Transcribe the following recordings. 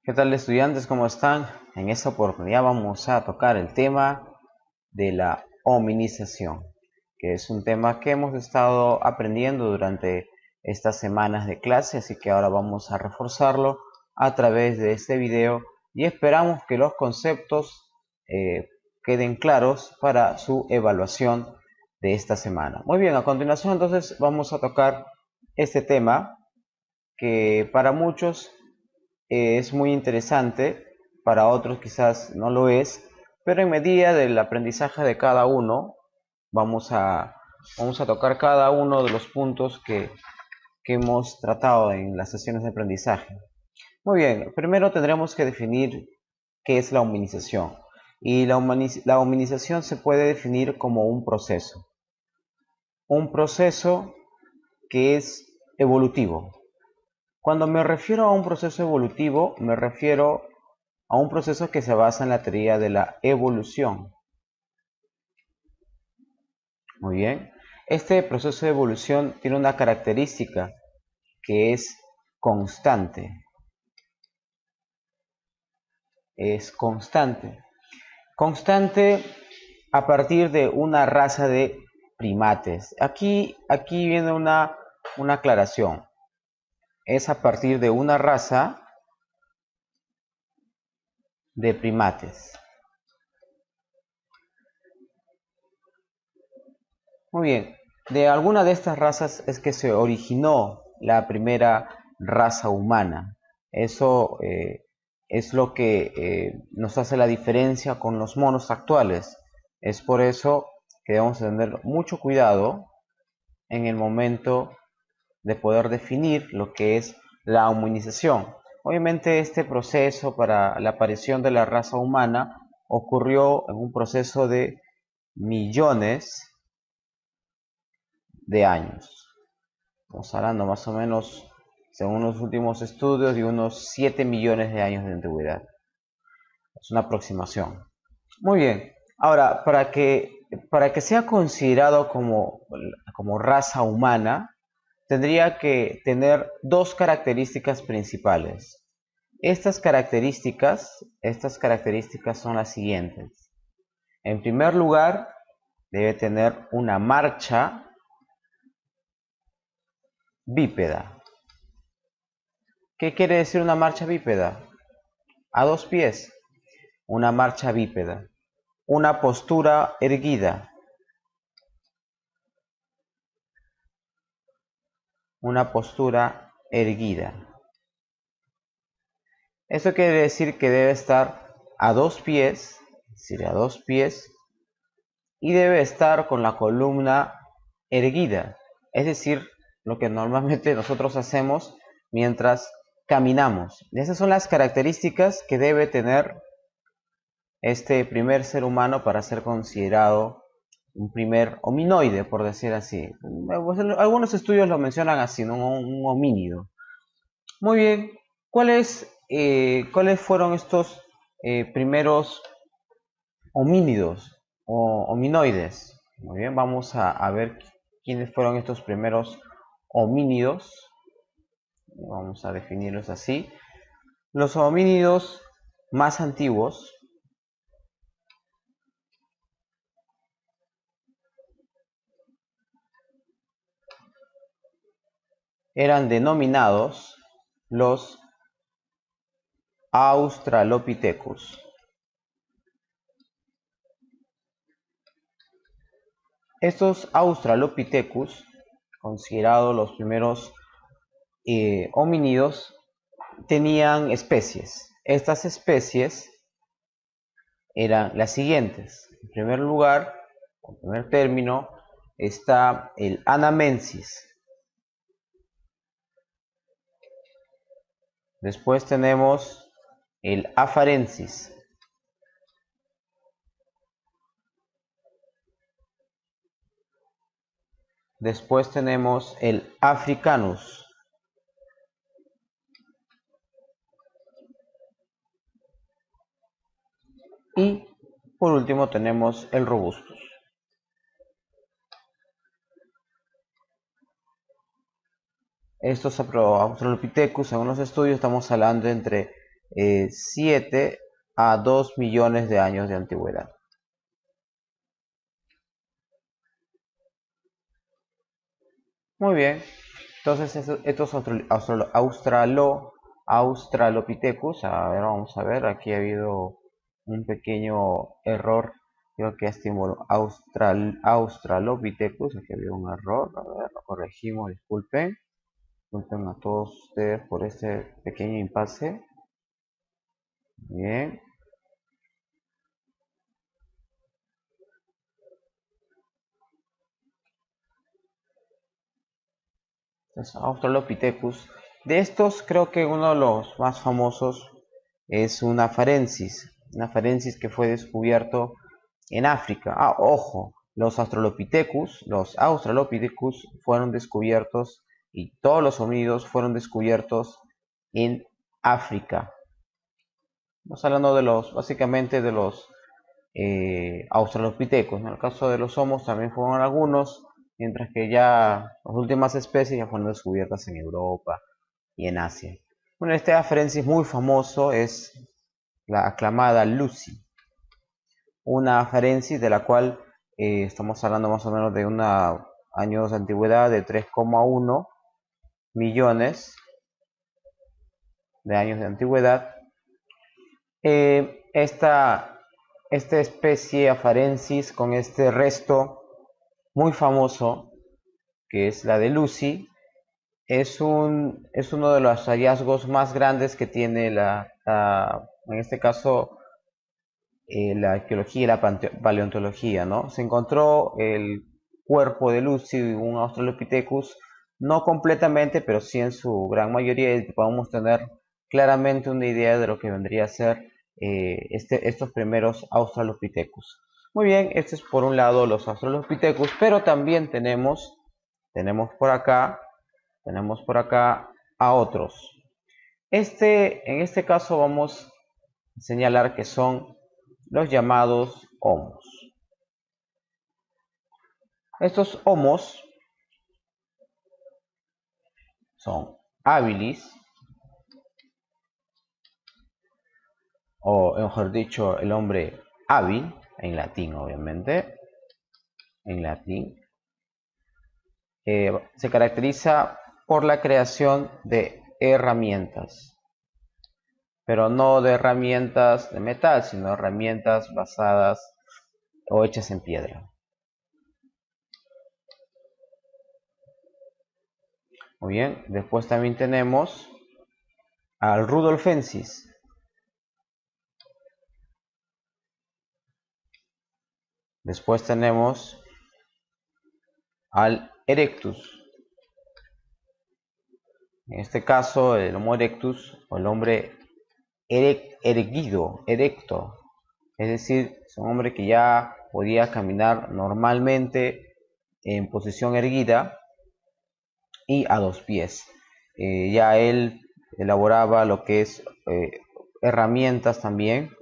¿Qué tal, estudiantes? ¿Cómo están? En esta oportunidad vamos a tocar el tema de la hominización, que es un tema que hemos estado aprendiendo durante estas semanas de clase, así que ahora vamos a reforzarlo a través de este video y esperamos que los conceptos queden claros para su evaluación de esta semana. Muy bien, a continuación entonces vamos a tocar este tema que para muchos es muy interesante, para otros quizás no lo es, pero en medida del aprendizaje de cada uno, vamos a, vamos a tocar cada uno de los puntos que hemos tratado en las sesiones de aprendizaje. Muy bien, primero tendremos que definir qué es la hominización. Y la hominización se puede definir como un proceso que es evolutivo. Cuando me refiero a un proceso evolutivo, me refiero a un proceso que se basa en la teoría de la evolución. Muy bien. Este proceso de evolución tiene una característica que es constante. Es constante. Constante a partir de una raza de primates. Aquí viene una aclaración. Es a partir de una raza de primates. Muy bien, de alguna de estas razas es que se originó la primera raza humana. Eso es lo que nos hace la diferencia con los monos actuales. Es por eso que debemos tener mucho cuidado en el momento de poder definir lo que es la hominización. Obviamente este proceso para la aparición de la raza humana ocurrió en un proceso de millones de años. Estamos hablando más o menos, según los últimos estudios, de unos 7 millones de años de antigüedad. Es una aproximación. Muy bien. Ahora, para que sea considerado como raza humana, tendría que tener dos características principales. Estas características son las siguientes. En primer lugar, debe tener una marcha bípeda. ¿Qué quiere decir una marcha bípeda? A dos pies, una marcha bípeda. Una postura erguida. Una postura erguida. Eso quiere decir que debe estar a dos pies, es decir, a dos pies, y debe estar con la columna erguida, es decir, lo que normalmente nosotros hacemos mientras caminamos. Esas son las características que debe tener este primer ser humano para ser considerado un primer hominoide, por decir así. Algunos estudios lo mencionan así, ¿no? Un homínido. Muy bien, ¿cuáles fueron estos primeros homínidos o hominoides? Muy bien, vamos a ver quiénes fueron estos primeros homínidos. Vamos a definirlos así. Los homínidos más antiguos eran denominados los Australopithecus. Estos Australopithecus, considerados los primeros homínidos, tenían especies. Estas especies eran las siguientes. En primer lugar, en primer término, está el Anamensis. Después tenemos el Afarensis. Después tenemos el Africanus. Y por último tenemos el Robustus. Estos Australopithecus, según los estudios, estamos hablando entre 7 a 2 millones de años de antigüedad. Muy bien, entonces estos Australopithecus, a ver, vamos a ver, aquí ha habido un pequeño error, creo que estimó Australopithecus, aquí ha habido un error, a ver, lo corregimos, disculpen a todos ustedes por este pequeño impasse. Bien. Australopithecus. De estos creo que uno de los más famosos es un afarensis que fue descubierto en África. Ojo, los Australopithecus fueron descubiertos y todos los homínidos fueron descubiertos en África. Estamos hablando de básicamente de los Australopithecus. En el caso de los Homos también fueron algunos, mientras que ya las últimas especies ya fueron descubiertas en Europa y en Asia. Bueno, este afarensis muy famoso es la aclamada Lucy, una afarensis de la cual estamos hablando más o menos de años de antigüedad de 3,1 millones de años de antigüedad. Esta especie afarensis con este resto muy famoso, que es la de Lucy, es uno de los hallazgos más grandes que tiene en este caso, la arqueología y la paleontología, ¿no? Se encontró el cuerpo de Lucy, un Australopithecus, no completamente, pero sí en su gran mayoría, y podemos tener claramente una idea de lo que vendría a ser estos primeros Australopithecus. Muy bien, este es por un lado los Australopithecus, pero también tenemos por acá a otros. En este caso vamos a señalar que son los llamados homos. Estos homos son habilis, o mejor dicho, el hombre hábil, en latín obviamente, en latín, se caracteriza por la creación de herramientas, pero no de herramientas de metal, sino herramientas basadas o hechas en piedra. Muy bien, después también tenemos al Rudolfensis. Después tenemos al Erectus. En este caso, el Homo erectus, o el hombre erguido, erecto. Es decir, es un hombre que ya podía caminar normalmente en posición erguida y a dos pies. Ya él elaboraba lo que es herramientas también,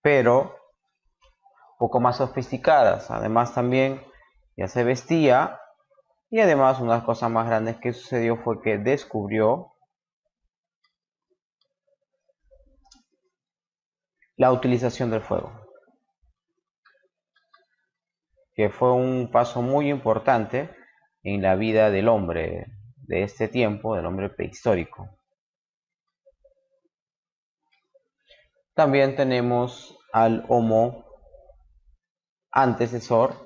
pero un poco más sofisticadas. Además también ya se vestía, y además una de las cosas más grandes que sucedió fue que descubrió la utilización del fuego, que fue un paso muy importante en la vida del hombre de este tiempo, del hombre prehistórico. También tenemos al Homo antecesor.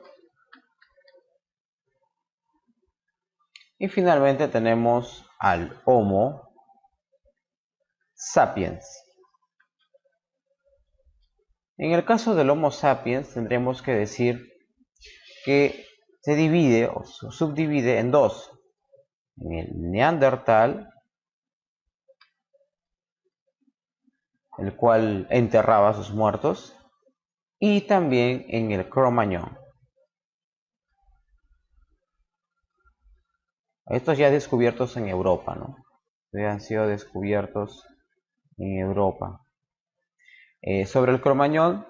Y finalmente tenemos al Homo sapiens. En el caso del Homo sapiens tendremos que decir que se divide o se subdivide en dos: en el Neandertal, el cual enterraba a sus muertos, y también en el Cro-Magnon. Estos ya descubiertos en Europa, ¿no? Ya han sido descubiertos en Europa. Sobre el Cro-Magnon,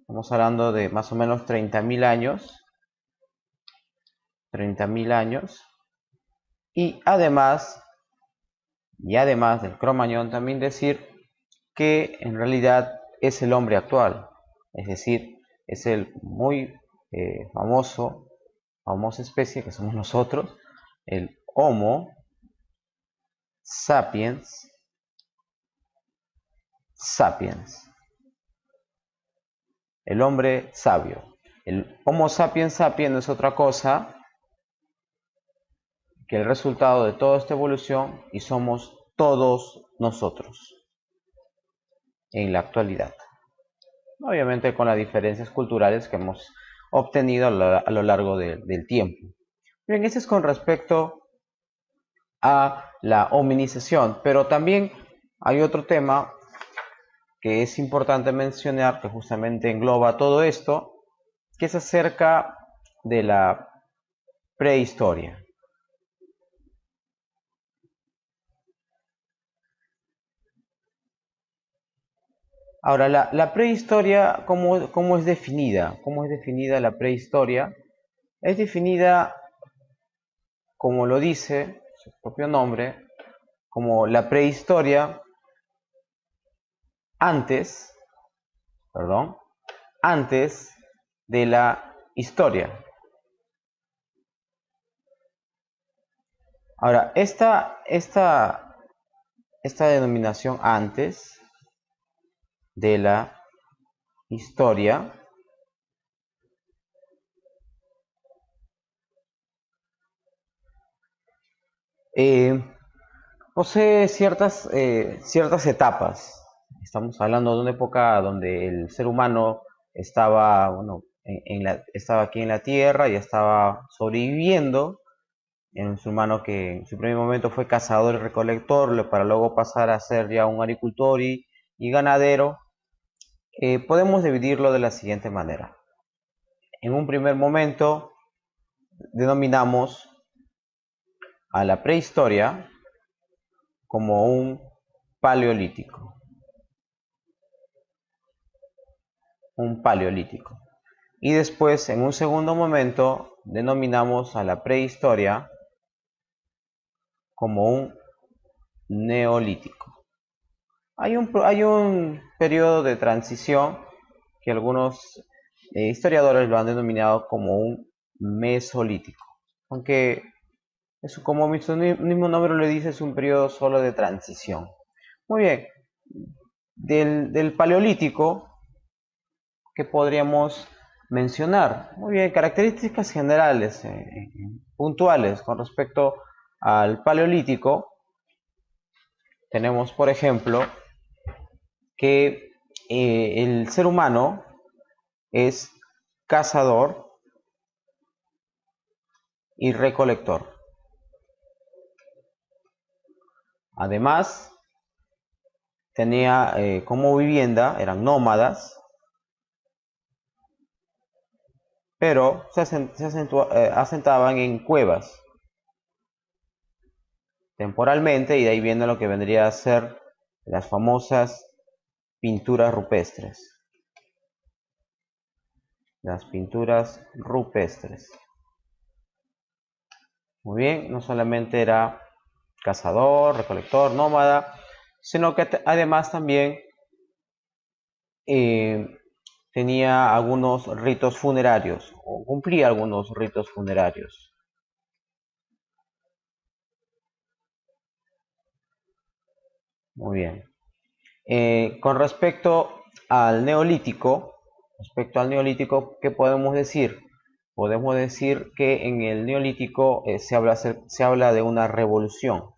estamos hablando de más o menos 30.000 años. 30.000 años. Y además y además del Cro-Magnon también decir que en realidad es el hombre actual, es decir, es el muy famosa especie que somos nosotros, el Homo sapiens sapiens, el hombre sabio. El Homo sapiens sapiens no es otra cosa que el resultado de toda esta evolución y somos todos nosotros en la actualidad. Obviamente con las diferencias culturales que hemos obtenido a lo largo del tiempo. Bien, eso es con respecto a la hominización, pero también hay otro tema que es importante mencionar que justamente engloba todo esto, que es acerca de la prehistoria. Ahora, la prehistoria, ¿cómo es definida? ¿Cómo es definida la prehistoria? Es definida, como lo dice su propio nombre, como la prehistoria antes de la historia. Ahora, esta denominación antes de la historia posee ciertas etapas. Estamos hablando de una época donde el ser humano estaba, bueno, estaba aquí en la Tierra y estaba sobreviviendo. En un ser humano que en su primer momento fue cazador y recolector, para luego pasar a ser ya un agricultor y ganadero. Podemos dividirlo de la siguiente manera. En un primer momento denominamos a la prehistoria como un paleolítico. Y después, en un segundo momento, denominamos a la prehistoria como un neolítico. Hay un periodo de transición que algunos historiadores lo han denominado como un mesolítico, aunque eso, como su mismo nombre lo dice, es un periodo solo de transición. Muy bien, del paleolítico, ¿qué podríamos mencionar? Muy bien, características generales, puntuales con respecto al paleolítico. Tenemos, por ejemplo, que el ser humano es cazador y recolector. Además, tenía como vivienda, eran nómadas, pero se asentaban en cuevas temporalmente, y de ahí viene lo que vendría a ser las famosas pinturas rupestres. Las pinturas rupestres. Muy bien, no solamente era cazador, recolector, nómada, sino que además también tenía algunos ritos funerarios, o cumplía algunos ritos funerarios. Muy bien. Con respecto al neolítico, ¿qué podemos decir? Podemos decir que en el neolítico se habla de una revolución.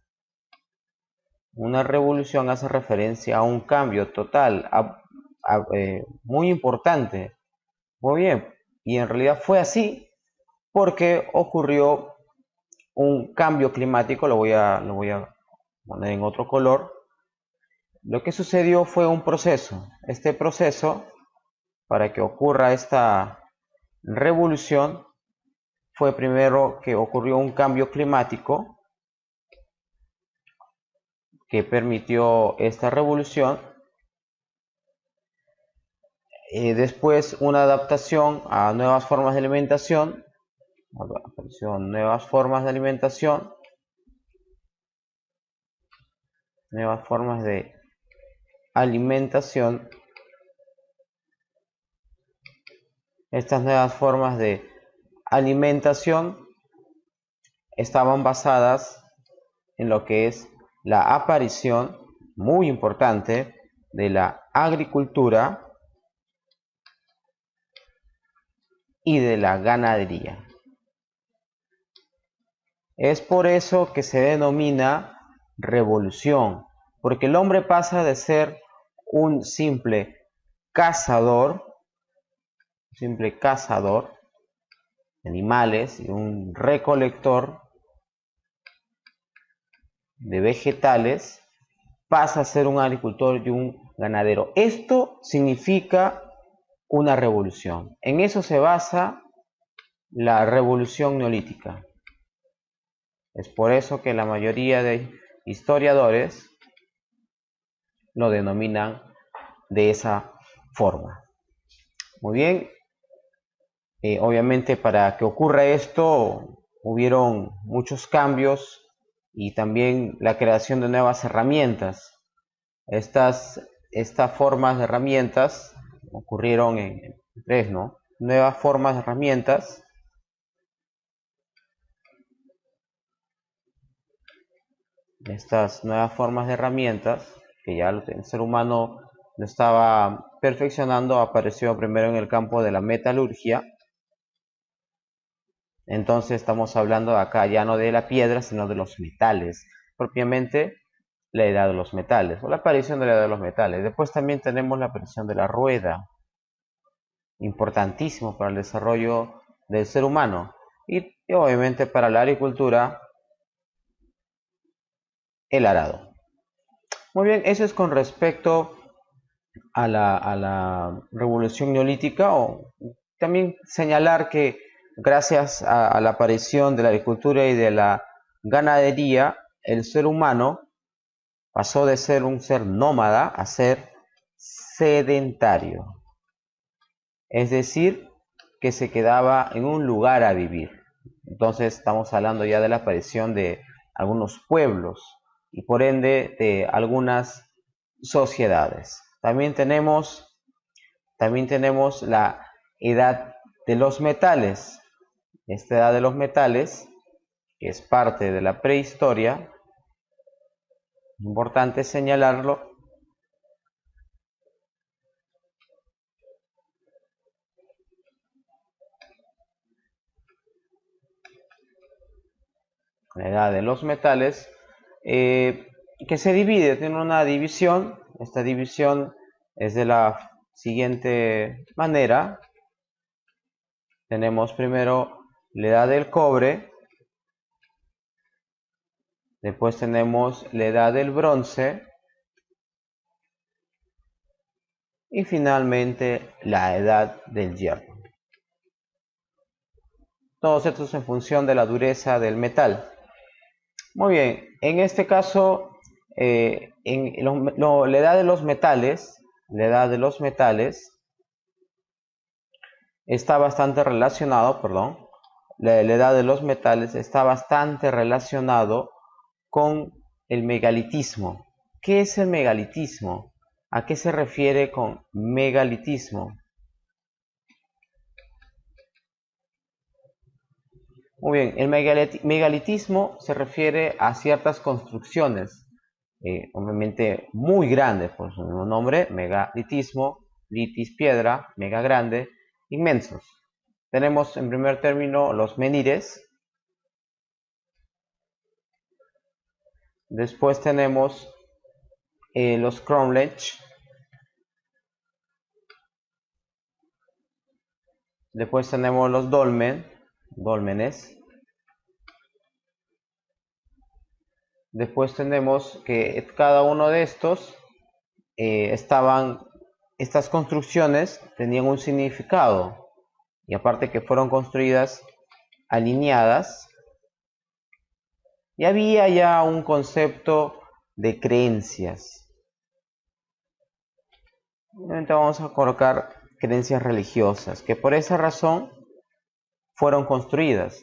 Una revolución hace referencia a un cambio total, muy importante. Muy bien, y en realidad fue así porque ocurrió un cambio climático. Lo voy a poner en otro color. Lo que sucedió fue un proceso. Este proceso, para que ocurra esta revolución, fue primero que ocurrió un cambio climático que permitió esta revolución. Después una adaptación a nuevas formas de alimentación. Aparecieron nuevas formas de alimentación. nuevas formas de alimentación. Estas nuevas formas de alimentación estaban basadas en lo que es la aparición, muy importante, de la agricultura y de la ganadería. Es por eso que se denomina revolución, porque el hombre pasa de ser un simple cazador de animales y un recolector de vegetales, pasa a ser un agricultor y un ganadero. Esto significa una revolución. En eso se basa la revolución neolítica. Es por eso que la mayoría de historiadores lo denominan de esa forma. Muy bien, obviamente para que ocurra esto hubieron muchos cambios y también la creación de nuevas herramientas. Estas formas de herramientas ocurrieron en tres, ¿no? Nuevas formas de herramientas. Estas nuevas formas de herramientas que ya el ser humano lo estaba perfeccionando, apareció primero en el campo de la metalurgia. Entonces estamos hablando acá ya no de la piedra, sino de los metales, propiamente la edad de los metales, o la aparición de la edad de los metales. Después también tenemos la aparición de la rueda, importantísimo para el desarrollo del ser humano, y obviamente para la agricultura, el arado. Muy bien, eso es con respecto a la revolución neolítica, o también señalar que gracias a la aparición de la agricultura y de la ganadería, el ser humano pasó de ser un ser nómada a ser sedentario. Es decir, que se quedaba en un lugar a vivir. Entonces estamos hablando ya de la aparición de algunos pueblos y por ende de algunas sociedades. También tenemos la edad de los metales. Esta edad de los metales, que es parte de la prehistoria, importante señalarlo. La edad de los metales, que se divide, tiene una división. Esta división es de la siguiente manera. Tenemos primero la edad del cobre, después tenemos la edad del bronce y finalmente la edad del hierro. Todos estos en función de la dureza del metal. Muy bien, en este caso, la edad de los metales, está bastante relacionado, la edad de los metales está bastante relacionado con el megalitismo. ¿Qué es el megalitismo? ¿A qué se refiere con megalitismo? Muy bien, el megalitismo se refiere a ciertas construcciones, obviamente muy grandes, por su mismo nombre, megalitismo, litis, piedra, mega grande, inmensos. Tenemos en primer término los menires, después tenemos los cromlech, después tenemos los dólmenes. Después tenemos que cada uno de estos estas construcciones tenían un significado, y aparte que fueron construidas alineadas, y había ya un concepto de creencias. Obviamente vamos a colocar creencias religiosas, que por esa razón fueron construidas.